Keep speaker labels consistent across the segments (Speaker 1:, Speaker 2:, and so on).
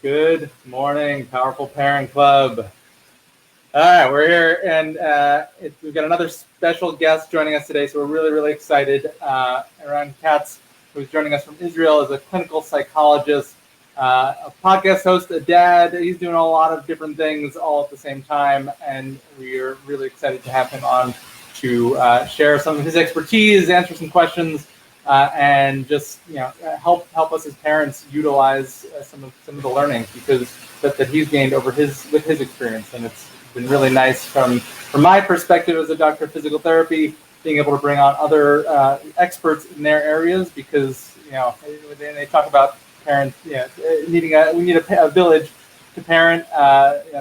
Speaker 1: Good morning, Powerful Parent Club. All right, we're here, and we've got another special guest joining us today, so we're really, really excited. Eran Katz, who's joining us from Israel, is a clinical psychologist, a podcast host, a dad. He's doing a lot of different things all at the same time, and we are really excited to have him on to share some of his expertise, answer some questions, and just help us as parents utilize some of the learning that he's gained with his experience, and it's been really nice from my perspective as a doctor of physical therapy, being able to bring on other experts in their areas, because they talk about parents we need a village to parent.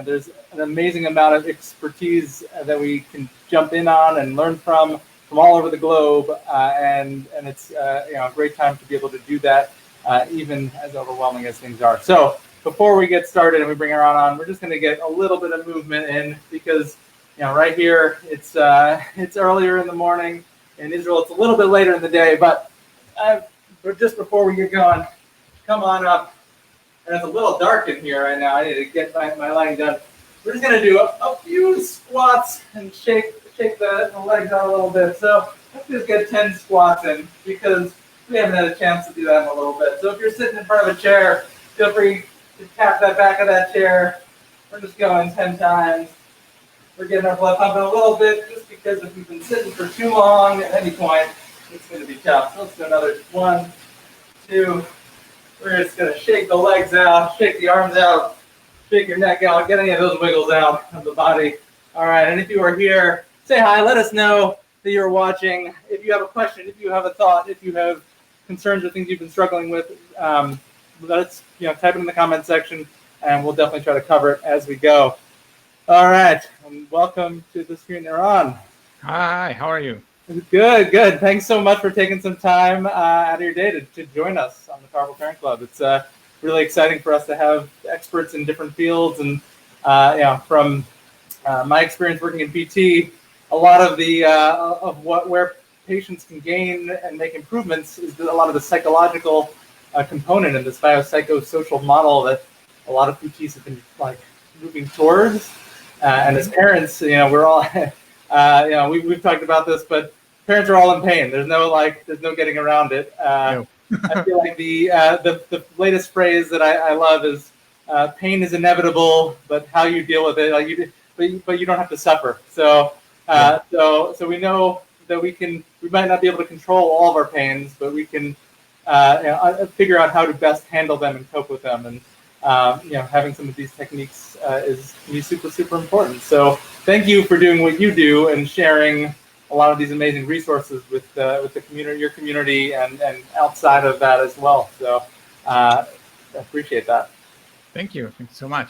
Speaker 1: There's an amazing amount of expertise that we can jump in on and learn from all over the globe, and it's a great time to be able to do that, even as overwhelming as things are. So before we get started and we bring Eran on, we're just going to get a little bit of movement in, because right here it's earlier in the morning. In Israel it's a little bit later in the day, but just before we get going, come on up. And it's a little dark in here right now. I need to get my lighting done. We're just going to do a few squats and shake the legs out a little bit. So let's just get 10 squats in, because we haven't had a chance to do that in a little bit. So if you're sitting in front of a chair, feel free to tap that back of that chair. We're just going 10 times. We're getting our blood pumping a little bit, just because if we've been sitting for too long at any point, it's going to be tough. So let's do another 1, 2. We're just going to shake the legs out, shake the arms out, shake your neck out, get any of those wiggles out of the body. All right, and if you are here, say hi. Let us know that you're watching. If you have a question, if you have a thought, if you have concerns or things you've been struggling with, let's type it in the comment section, and we'll definitely try to cover it as we go. All right, and welcome to the screen, Eran.
Speaker 2: Hi, how are you?
Speaker 1: Good. Thanks so much for taking some time out of your day to join us on the Powerful Parent Club. It's really exciting for us to have experts in different fields, and from my experience working in PT, a lot of the where patients can gain and make improvements is a lot of the psychological component in this biopsychosocial model that a lot of PTs have been moving towards. And as parents, we're all we've talked about this, but parents are all in pain. There's no getting around it. No. I feel like the latest phrase that I love is pain is inevitable, but how you deal with it, but you don't have to suffer. So so we know that we might not be able to control all of our pains, but we can figure out how to best handle them and cope with them. And having some of these techniques is super, super important. So thank you for doing what you do and sharing a lot of these amazing resources with the community, your community, and outside of that as well. So I appreciate that.
Speaker 2: Thank you so much.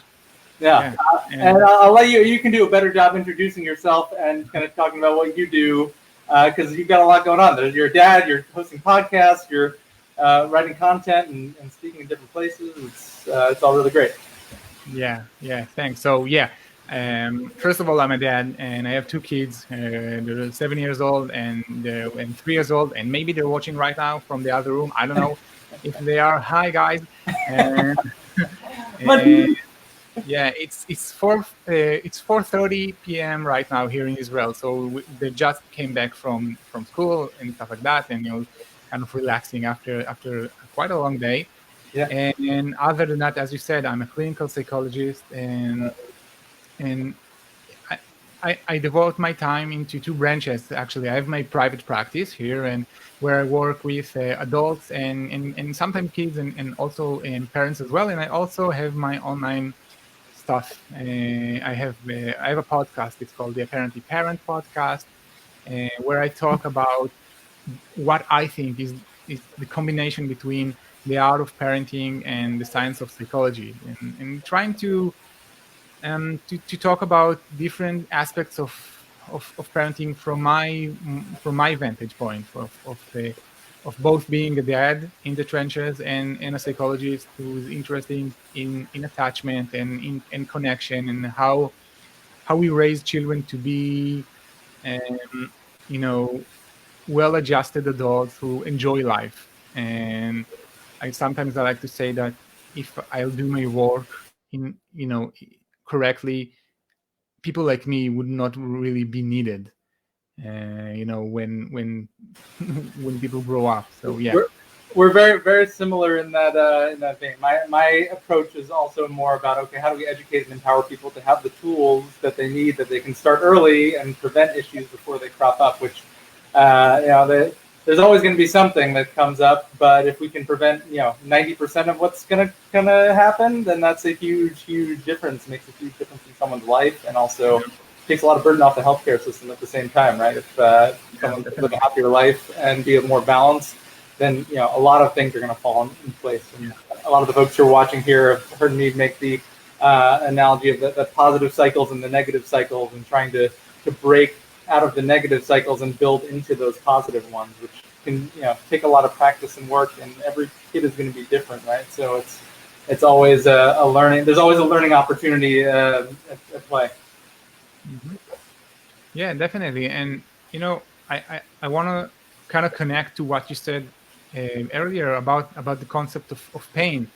Speaker 1: Yeah. And I'll let you can do a better job introducing yourself and kind of talking about what you do, because you've got a lot going on. You're a dad, you're hosting podcasts, you're writing content and speaking in different places. It's all really great.
Speaker 2: Yeah, thanks. So first of all, I'm a dad, and I have 2 kids. They're 7 years old and 3 years old, and maybe they're watching right now from the other room. I don't know if they are. Hi, guys. It's 4:30 p.m. right now here in Israel. So they just came back from school and stuff like that, and kind of relaxing after quite a long day. Yeah. And other than that, as you said, I'm a clinical psychologist, and I devote my time into 2 branches. Actually, I have my private practice here, and where I work with adults and sometimes kids and also parents as well. And I also have my online stuff. I have a podcast. It's called the Apparently Parent Podcast, where I talk about what I think is the combination between the art of parenting and the science of psychology, and trying to talk about different aspects of parenting from my vantage point of both being a dad in the trenches and a psychologist who's interested in attachment and in connection, and how we raise children to be well-adjusted adults who enjoy life. And I like to say that if I'll do my work in correctly, people like me would not really be needed. When when people grow up. So yeah.
Speaker 1: We're very very similar in that vein. My approach is also more about, okay, how do we educate and empower people to have the tools that they need, that they can start early and prevent issues before they crop up. Which there's always going to be something that comes up, but if we can prevent 90% of what's gonna happen, then that's a huge difference. Makes a huge difference in someone's life, and also takes a lot of burden off the healthcare system at the same time, right? If someone can live a happier life and be more balanced, then a lot of things are going to fall in place. And a lot of the folks who are watching here have heard me make the analogy of the positive cycles and the negative cycles, and trying to break out of the negative cycles and build into those positive ones, which can take a lot of practice and work. And every kid is going to be different, right? So it's always a learning. There's always a learning opportunity at play.
Speaker 2: Mm-hmm. Yeah, definitely. And I want to kind of connect to what you said earlier about the concept of pain,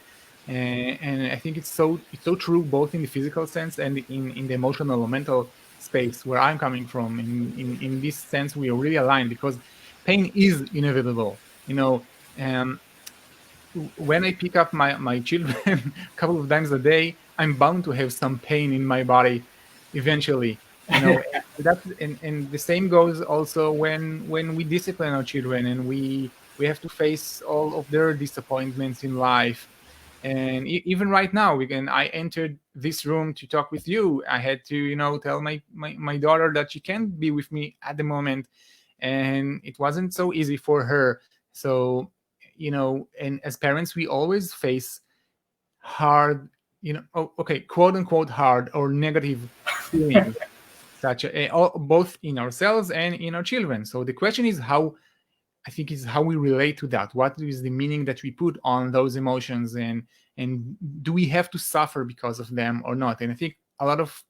Speaker 2: and I think it's so true both in the physical sense and in the emotional or mental space where I'm coming from. In this sense, we are really aligned because pain is inevitable. When I pick up my children a couple of times a day, I'm bound to have some pain in my body eventually. And the same goes also when we discipline our children, and we have to face all of their disappointments in life. And even right now, I entered this room to talk with you. I had to tell my daughter that she can't be with me at the moment, and it wasn't so easy for her. So and as parents, we always face hard, quote unquote hard or negative feelings, both in ourselves and in our children. So the question is how we relate to that. What is the meaning that we put on those emotions, and do we have to suffer because of them or not? And I think a lot of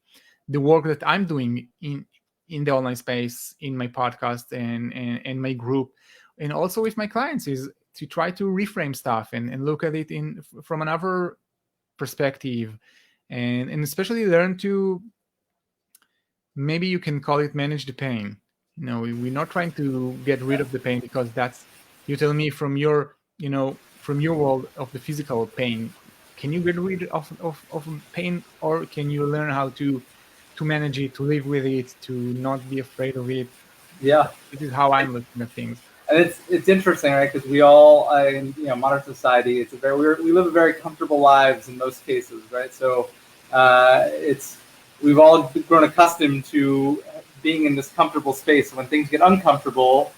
Speaker 2: the work that I'm doing in the online space, in my podcast and my group, and also with my clients, is to try to reframe stuff and look at it from another perspective, and especially learn to, maybe you can call it, manage the pain. We're not trying to get rid of the pain, because that's, you tell me, from your world of the physical pain, can you get rid of pain, or can you learn how to manage it, to live with it, to not be afraid of it?
Speaker 1: Yeah.
Speaker 2: This is how I'm looking at things.
Speaker 1: And it's interesting, right? Because we all, in modern society, we live a very comfortable lives in most cases, right? So we've all grown accustomed to being in this comfortable space. When things get uncomfortable,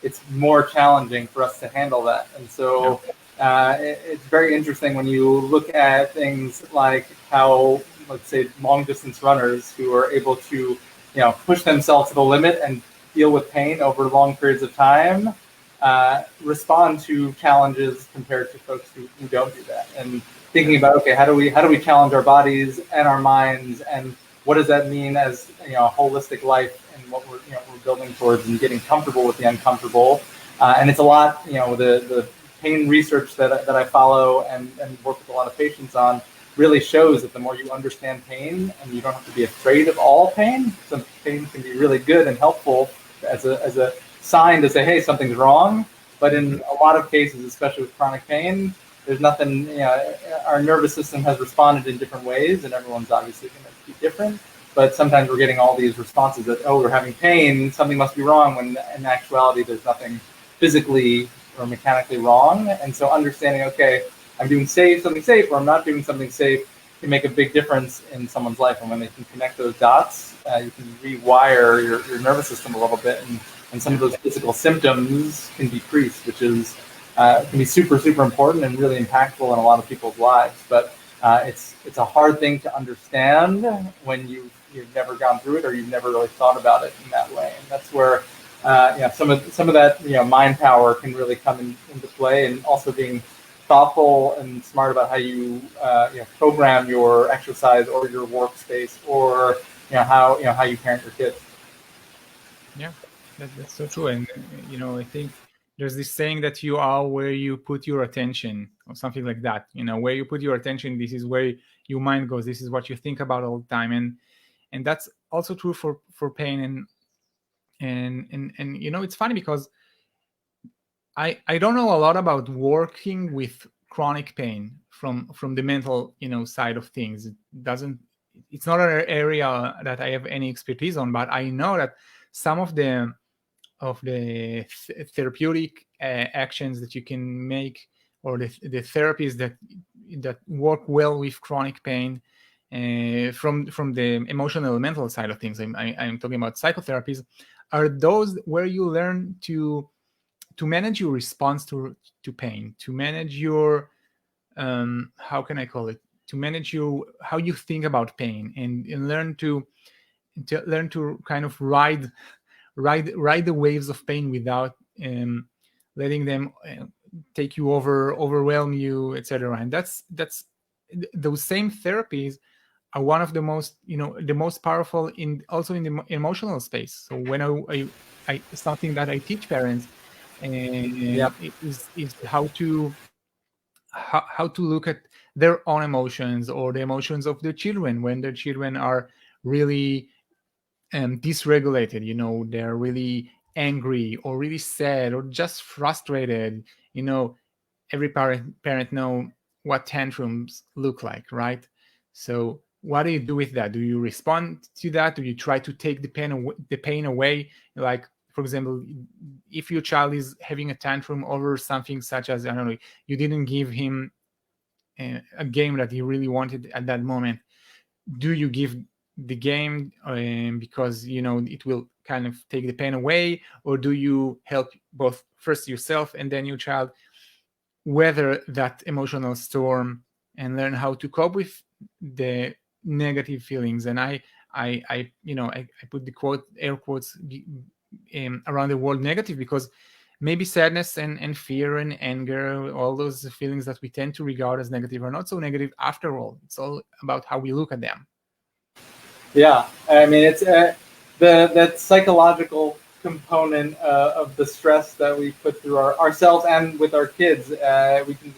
Speaker 1: it's more challenging for us to handle that. And so it's very interesting when you look at things like how, let's say, long distance runners who are able to push themselves to the limit and deal with pain over long periods of time, respond to challenges compared to folks who don't do that. And thinking about, okay, how do we challenge our bodies and our minds, and what does that mean as a holistic life, and what we're building towards, and getting comfortable with the uncomfortable. And it's a lot, the pain research that I follow and work with a lot of patients on really shows that the more you understand pain, and you don't have to be afraid of all pain. Some pain can be really good and helpful as a sign to say, hey, something's wrong. But in a lot of cases, especially with chronic pain, there's nothing. Our nervous system has responded in different ways, and everyone's obviously going to be different. But sometimes we're getting all these responses that, oh, we're having pain, something must be wrong, when in actuality there's nothing physically or mechanically wrong. And so understanding, okay, I'm doing something safe, or I'm not doing something safe, can make a big difference in someone's life. And when they can connect those dots, you can rewire your nervous system a little bit, and some of those physical symptoms can decrease, which is can be super, super important and really impactful in a lot of people's lives. But it's a hard thing to understand when you've never gone through it, or you've never really thought about it in that way. And that's where some of that mind power can really come into play, and also being thoughtful and smart about how you program your exercise or your workspace, or how you parent your kids.
Speaker 2: Yeah, that's so true. And I think there's this saying that you are where you put your attention, or something like that. Where you put your attention, this is where your mind goes. This is what you think about all the time, and that's also true for pain. And it's funny because I don't know a lot about working with chronic pain from the mental side of things. It's not an area that I have any expertise on, but I know that some of the therapeutic actions that you can make, or the therapies that work well with chronic pain, from the emotional and mental side of things. I'm talking about psychotherapies, are those where you learn to manage your response to pain, to manage your how can I call it, to manage how you think about pain, and learn to kind of ride the waves of pain without letting them take you over, overwhelm you, etc. And those same therapies are one of the most powerful in also in the emotional space. So when I something that I teach parents
Speaker 1: Yep.
Speaker 2: is how to look at their own emotions, or the emotions of their children, when their children are really dysregulated. They're really angry, or really sad, or just frustrated. Every parent know what tantrums look like, right? So what do you do with that? Do you respond to that? Do you try to take the pain away? Like, for example, if your child is having a tantrum over something such as, I don't know, you didn't give him a game that he really wanted at that moment, do you give the game because it will kind of take the pain away, or do you help both first yourself and then your child weather that emotional storm and learn how to cope with the negative feelings? And I put the air quotes around the word negative, because maybe sadness and fear and anger, all those feelings that we tend to regard as negative, are not so negative after all. It's all about how we look at them.
Speaker 1: Yeah, I mean it's the that psychological component of the stress that we put through ourselves and with our kids. We can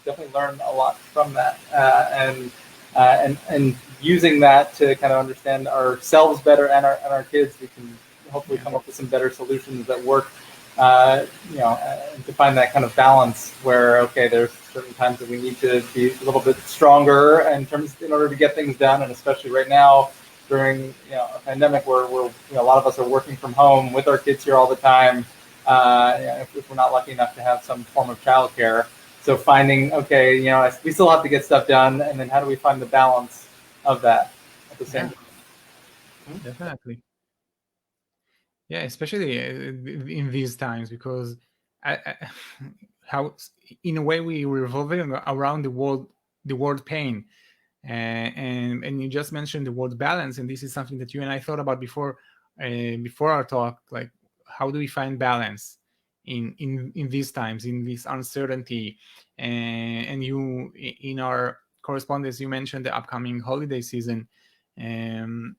Speaker 1: definitely learn a lot from that, and using that to kind of understand ourselves better and our kids, we can hopefully
Speaker 2: Yeah.
Speaker 1: come up with some better solutions that work. And to find that kind of balance where, okay, there's certain times that we need to be a little bit stronger in order to get things done, and especially right now during a pandemic where a lot of us are working from home with our kids here all the time. If we're not lucky enough to have some form of childcare, so finding, okay, we still have to get stuff done, and then how do we find the balance of that at the same
Speaker 2: Yeah,
Speaker 1: time?
Speaker 2: definitely. Yeah, especially in these times, because how, in a way, we revolving around the word pain, and you just mentioned the word balance, and this is something that you and I thought about before our talk. Like, how do we find balance in these times, in this uncertainty? And in our correspondence, you mentioned the upcoming holiday season. um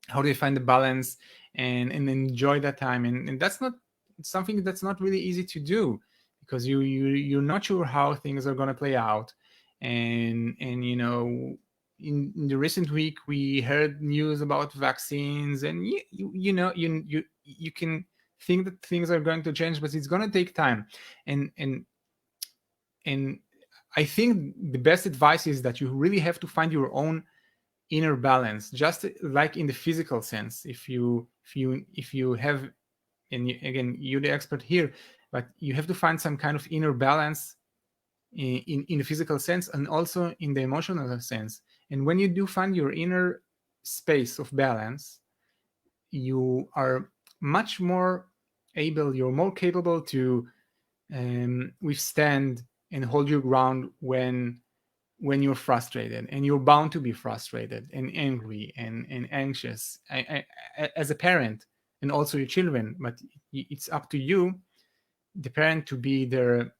Speaker 2: how do you find the balance and enjoy that time? And that's not something that's not really easy to do, because you're not sure how things are going to play out. And in the recent week, we heard news about vaccines, and you can think that things are going to change, but it's going to take time. And and and I think the best advice is that you really have to find your own inner balance, just like in the physical sense. If you have, and again, you're the expert here, but you have to find some kind of inner balance in the physical sense, and also in the emotional sense. And when you do find your inner space of balance, you are much more you're more capable to withstand and hold your ground when you're frustrated, and you're bound to be frustrated and angry and anxious, as a parent, and also your children. But it's up to you, the parent, to be the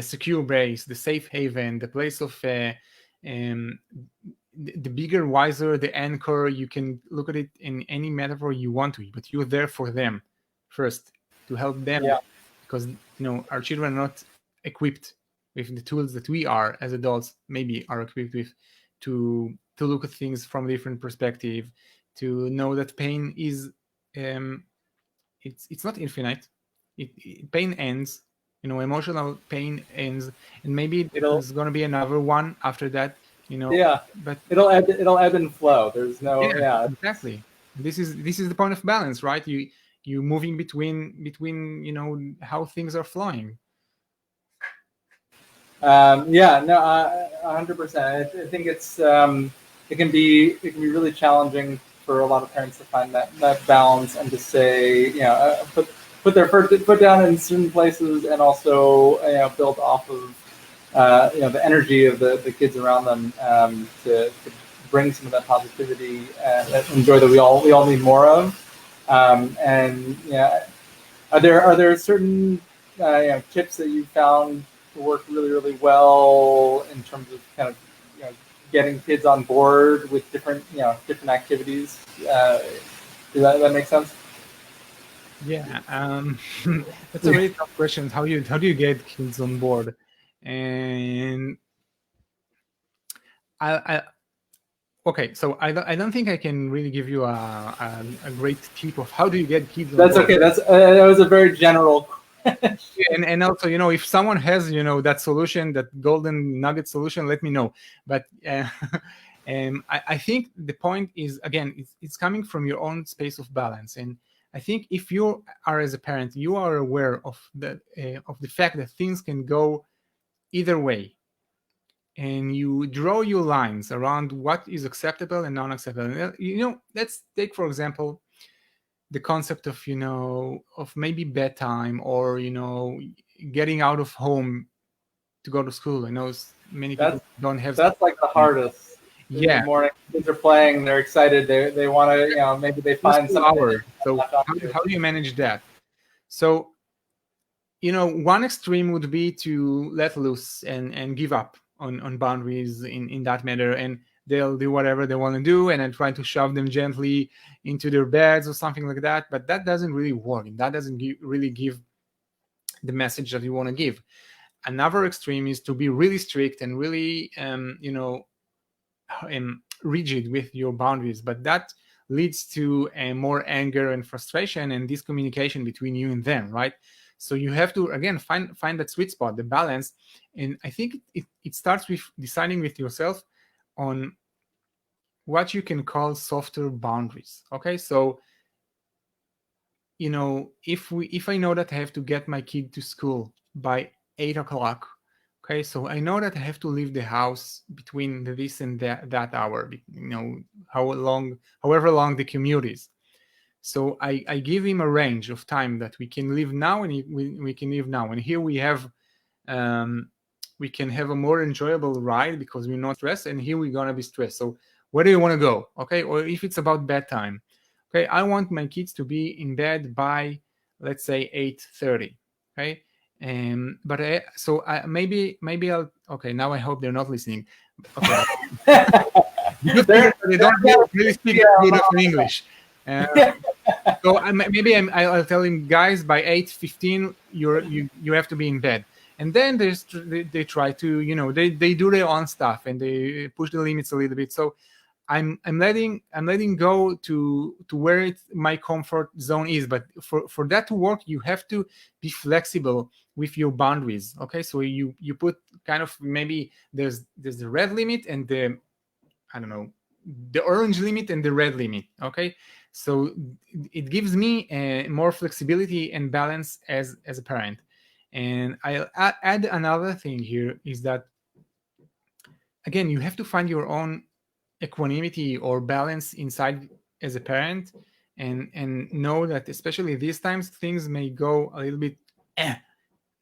Speaker 2: secure base, the safe haven, the place of um, the bigger, wiser, the anchor. You can look at it in any metaphor you want to, but you're there for them. first to help them,
Speaker 1: Yeah.
Speaker 2: because our children are not equipped with the tools that we are as adults maybe are equipped with, to look at things from a different perspective, to know that pain is it's not infinite. Pain ends, emotional pain ends, and maybe
Speaker 1: It'll
Speaker 2: there's going to be another one after that,
Speaker 1: yeah.
Speaker 2: but
Speaker 1: It'll ebb and flow. There's no
Speaker 2: yeah,
Speaker 1: yeah.
Speaker 2: exactly. This is the point of balance, right? You moving between how things are flowing.
Speaker 1: Yeah, no, 100%. I think it can be really challenging for a lot of parents to find that balance and to say, put their foot down in certain places and also build off of the energy of the kids around them, to bring some of that positivity and joy that we all need more of. And yeah, are there certain tips that you found to work really really well in terms of kind of getting kids on board with different activities? Does that make sense?
Speaker 2: Yeah, that's a really tough question. How do you get kids on board? And I okay, so I don't think I can really give you a great tip of how do you get kids on
Speaker 1: That's
Speaker 2: board.
Speaker 1: okay. That was a very general question.
Speaker 2: Yeah, and also, if someone has, that solution, that golden nugget solution, let me know. But I think the point is, again, it's coming from your own space of balance. And I think if you are, as a parent, you are aware of the fact that things can go either way, and you draw your lines around what is acceptable and non-acceptable. Let's take, for example, the concept of maybe bedtime, or getting out of home to go to school. I know many people
Speaker 1: That's
Speaker 2: don't have.
Speaker 1: that's like the hardest. In the
Speaker 2: Yeah,
Speaker 1: morning, kids are playing. They're excited. They want to. Maybe they
Speaker 2: just
Speaker 1: find
Speaker 2: 2 hours.
Speaker 1: something.
Speaker 2: So how do you manage that? So one extreme would be to let loose and give up on boundaries in that matter, and they'll do whatever they want to do, and then try to shove them gently into their beds or something like that. But that doesn't really work. That doesn't really give the message that you want to give. Another extreme is to be really strict and really rigid with your boundaries, but that leads to more anger and frustration and discommunication between you and them, right? So you have to, again, find that sweet spot, the balance. And I think it starts with deciding with yourself on what you can call softer boundaries. Okay, so if I know that I have to get my kid to school by 8 o'clock, okay, so I know that I have to leave the house between this and that hour, however long the commute is. So I give him a range of time that we can leave now, and we can leave now. And here we can have a more enjoyable ride because we're not stressed, and here we're gonna be stressed. So where do you want to go? Okay, or if it's about bedtime, okay, I want my kids to be in bed by, let's say, 8:30. Okay, but maybe I'll. Okay, now I hope they're not listening. Okay, the good thing is that they don't really speak good of English. So I'll tell him, guys, by 8:15 you have to be in bed. And then they try to, they do their own stuff and they push the limits a little bit. So I'm letting go to where my comfort zone is. But for that to work, you have to be flexible with your boundaries. Okay, so you put kind of, maybe there's the red limit and the, I don't know, the orange limit and the red limit. Okay, so it gives me more flexibility and balance as a parent. And I'll add another thing here, is that, again, you have to find your own equanimity or balance inside as a parent, and know that, especially these times, things may go a little bit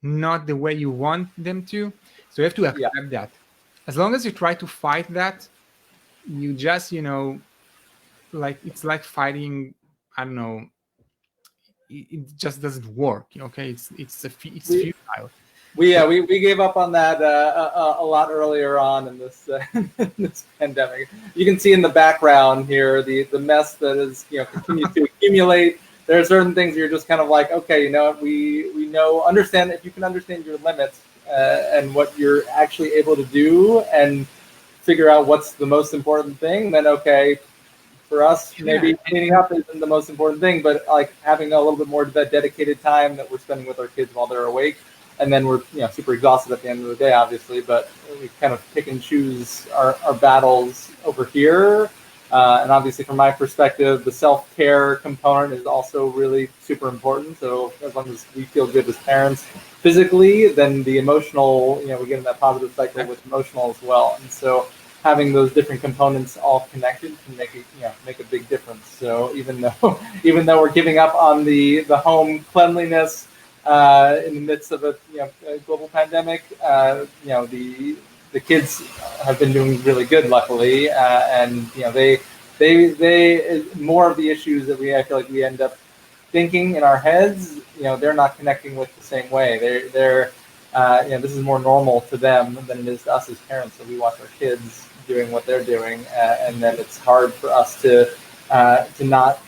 Speaker 2: not the way you want them to. So you have to
Speaker 1: Yeah.
Speaker 2: accept that. As long as you try to fight that, you just, like, it's like fighting, I don't know, it just doesn't work. Okay, it's
Speaker 1: We,
Speaker 2: futile.
Speaker 1: we gave up on that a lot earlier on in this in this pandemic. You can see in the background here the mess that is continues to accumulate. there are certain things you're just kind of like, okay, you know what, we know, understand, if you can understand your limits and what you're actually able to do and figure out what's the most important thing, then okay, for us,
Speaker 2: Yeah,
Speaker 1: maybe cleaning up isn't the most important thing, but like having a little bit more of that dedicated time that we're spending with our kids while they're awake, and then we're super exhausted at the end of the day, obviously. But we kind of pick and choose our battles over here. And obviously, from my perspective, the self-care component is also really super important. So as long as we feel good as parents physically, then the emotional, we get in that positive cycle with emotional as well. And so having those different components all connected can make a big difference. So even though we're giving up on the home cleanliness in the midst of a global pandemic, the kids have been doing really good, luckily, and they more of the issues that I feel like we end up thinking in our heads, they're not connecting with the same way. They're this is more normal to them than it is to us as parents. So we watch our kids doing what they're doing, and then it's hard for us to not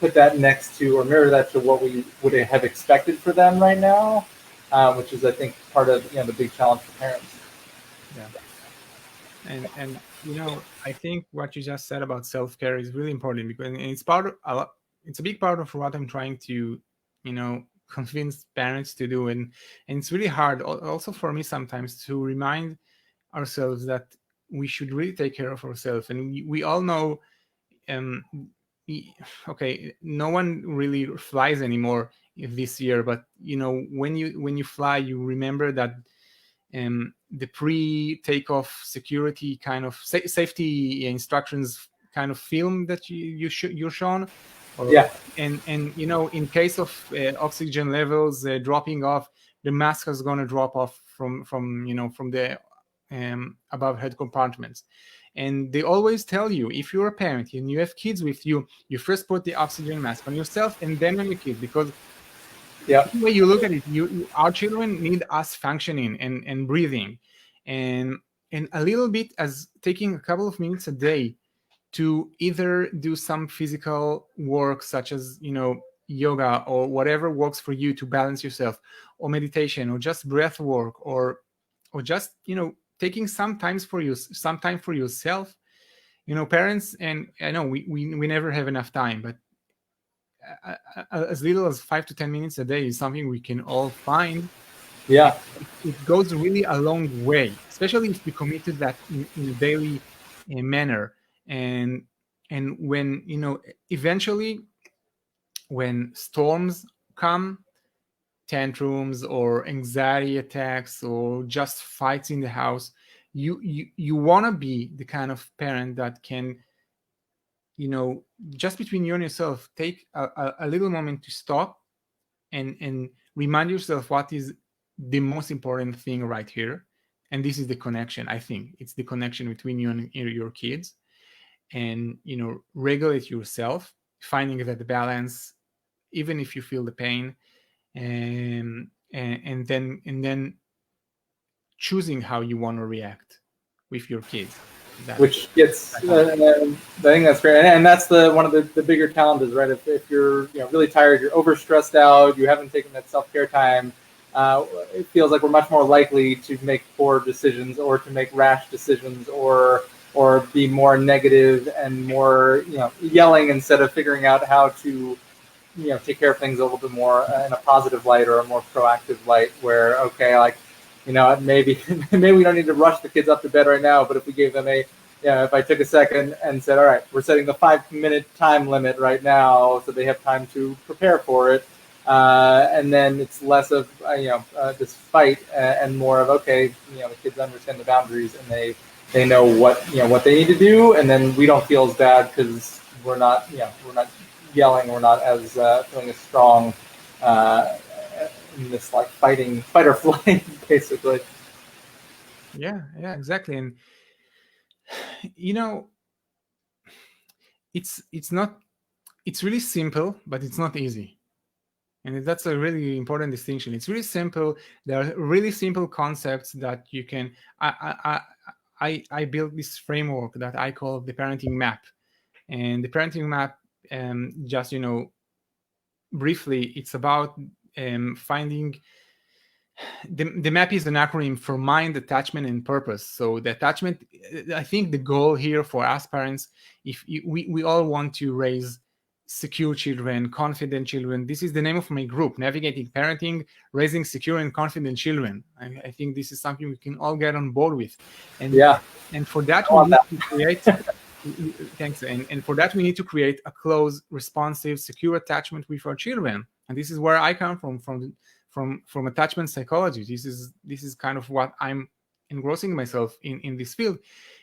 Speaker 1: put that next to or mirror that to what we would have expected for them right now, which is I think part of the big challenge for parents.
Speaker 2: Yeah. And I think what you just said about self-care is really important, because and it's part of it's a big part of what I'm trying to convince parents to do, and it's really hard also for me sometimes to remind ourselves that we should really take care of ourselves. And we all know, um okay, no one really flies anymore this year, but when you fly, you remember that the pre-takeoff security kind of safety instructions kind of film that you're shown, or
Speaker 1: Yeah.
Speaker 2: and in case of oxygen levels dropping off, the mask is going to drop off from the above head compartments. And they always tell you, if you're a parent and you have kids with you, you first put the oxygen mask on yourself and then on your kids, because
Speaker 1: Yeah.
Speaker 2: the way you look at it, our children need us functioning and breathing, and a little bit as taking a couple of minutes a day to either do some physical work, such as yoga or whatever works for you to balance yourself, or meditation, or just breath work, or just taking some time for yourself. Parents, and I know we never have enough time, but as little as 5 to 10 minutes a day is something we can all find.
Speaker 1: Yeah.
Speaker 2: It goes really a long way, especially if you commit to that in a daily manner. And when eventually, when storms come, tantrums or anxiety attacks or just fights in the house, you want to be the kind of parent that can, just between you and yourself, take a little moment to stop and remind yourself what is the most important thing right here. And this is the connection. I think it's the connection between you and your kids, and regulate yourself, finding that balance even if you feel the pain, and then choosing how you want to react with your kids.
Speaker 1: Which gets, I think that's great, and that's one of the bigger challenges, right? If you're really tired, you're overstressed out, you haven't taken that self-care time, it feels like we're much more likely to make poor decisions or to make rash decisions, or be more negative and more yelling instead of figuring out how to take care of things a little bit more in a positive light or a more proactive light, where okay, like maybe maybe we don't need to rush the kids up to bed right now, but if we gave them if I took a second and said, all right, we're setting the 5-minute time limit right now so they have time to prepare for it, and then it's less of this fight and more of okay, the kids understand the boundaries and they know what they need to do, and then we don't feel as bad because we're not yelling, we're not as feeling as strong in this like fight or flight, basically.
Speaker 2: Yeah, exactly. And it's not it's really simple, but it's not easy. And that's a really important distinction. It's really simple. There are really simple concepts that you can. I built this framework that I call the parenting map, and the parenting map just briefly, it's about finding. The MAP is an acronym for mind, attachment, and purpose. So the attachment, I think the goal here for us parents, we all want to raise secure children, confident children. This is the name of my group, Navigating Parenting, Raising Secure and Confident Children. I think this is something we can all get on board with. And for that, we need to create... Thanks. And for that, we need to create a close, responsive, secure attachment with our children. And this is where I come from attachment psychology. This is kind of what I'm engrossing myself in this field.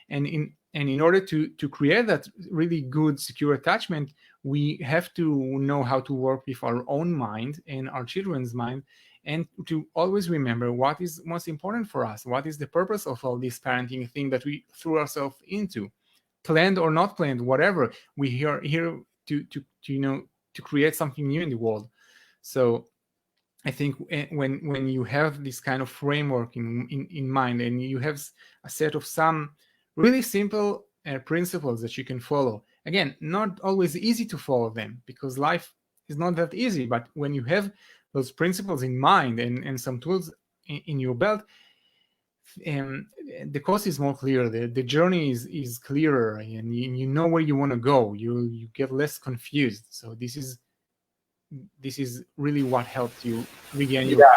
Speaker 2: And in order to create that really good, secure attachment, we have to know how to work with our own mind and our children's mind, and to always remember what is most important for us. What is the purpose of all this parenting thing that we threw ourselves into? Planned or not planned, whatever, we here to create something new in the world. So I think when you have this kind of framework in mind, and you have a set of some really simple principles that you can follow, again, not always easy to follow them because life is not that easy, but when you have those principles in mind and some tools in your belt, the course is more clear, the journey is clearer, and you know where you want to go. You get less confused. So this is really what helps you regain your...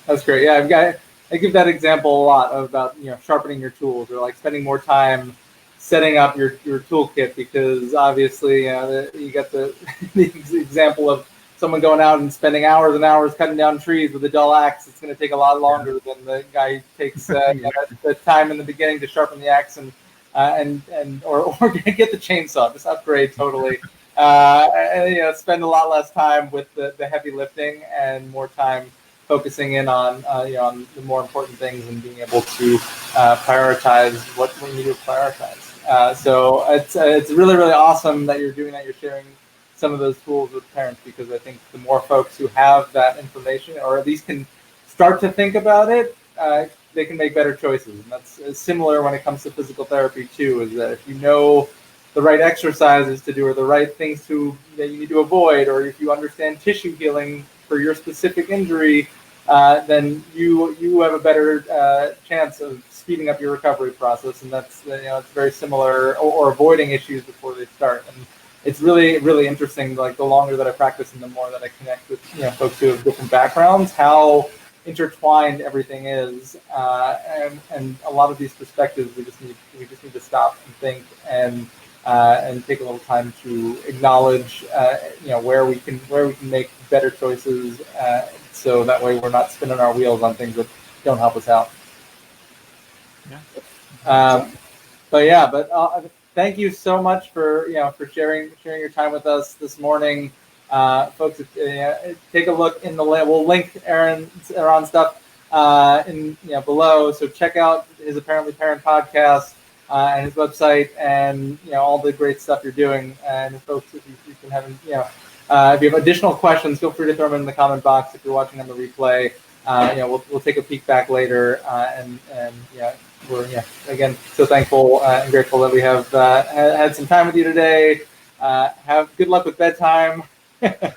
Speaker 1: That's great. I give that example a lot about sharpening your tools, or like spending more time setting up your toolkit, because obviously you got the example of someone going out and spending hours and hours cutting down trees with a dull axe. It's going to take a lot longer than the guy who takes the time in the beginning to sharpen the axe or get the chainsaw. Just upgrade totally. Spend a lot less time with the heavy lifting and more time focusing in on the more important things and being able to prioritize what we need to prioritize. So it's really, really awesome that you're doing that. You're sharing some of those tools with parents, because I think the more folks who have that information, or at least can start to think about it, they can make better choices. And that's similar when it comes to physical therapy too, is that if you know the right exercises to do, or the right things that you need to avoid, or if you understand tissue healing for your specific injury, then you have a better chance of speeding up your recovery process. And that's it's very similar, or avoiding issues before they start. And it's really, really interesting. Like the longer that I practice and the more that I connect with folks who have different backgrounds, how intertwined everything is, and a lot of these perspectives we just need to stop and think and take a little time to acknowledge where we can make better choices, so that way we're not spinning our wheels on things that don't help us out. Thank you so much for sharing your time with us this morning, folks. Take a look in the link. We'll link Eran stuff in below. So check out his Apparently Parent podcast and his website, and all the great stuff you're doing. And folks, if you can have if you have additional questions, feel free to throw them in the comment box. If you're watching on the replay, we'll take a peek back later, we're again so thankful and grateful that we have had some time with you today. Have good luck with bedtime. Now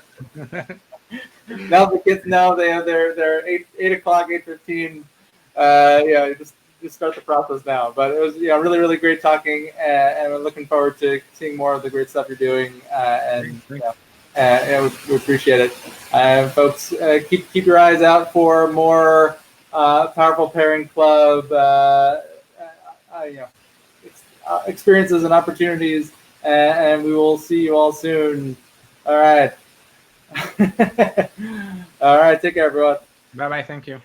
Speaker 1: the kids know they're 8 o'clock, 8:15. Just start the process now. But it was really, really great talking, and we're looking forward to seeing more of the great stuff you're doing. We appreciate it. Folks, keep your eyes out for more Powerful Pairing Club experiences and opportunities, and we will see you all soon. All right. All right. Take care, everyone.
Speaker 2: Bye-bye. Thank you.